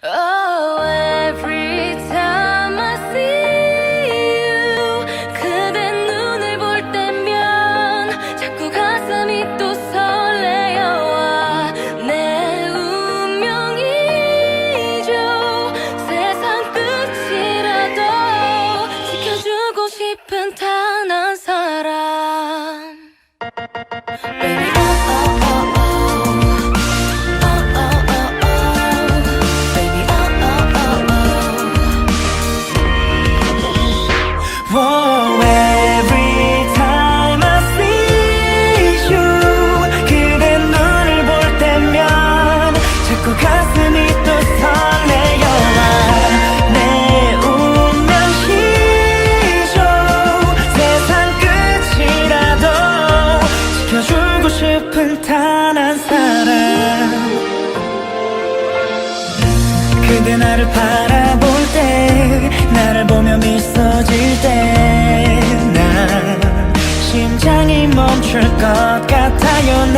Oh, every time I see you, 그대 눈을 볼 때면 자꾸 가슴이 또 설레어와 내 운명이죠. 세상 끝이라도 지켜주고 싶은 단 한 사람. Baby, oh, oh, oh, oh. Whoa, every time I see you, 그대 눈을 볼 때면 자꾸 가슴이 또 설레어와 내 운명이죠. 세상 끝이라도 지켜주고 싶은 단 한 사람. 그대 나를 바라볼 때, 나를 보며 미소 질 때 난 심장이 멈출 것 같아요. 난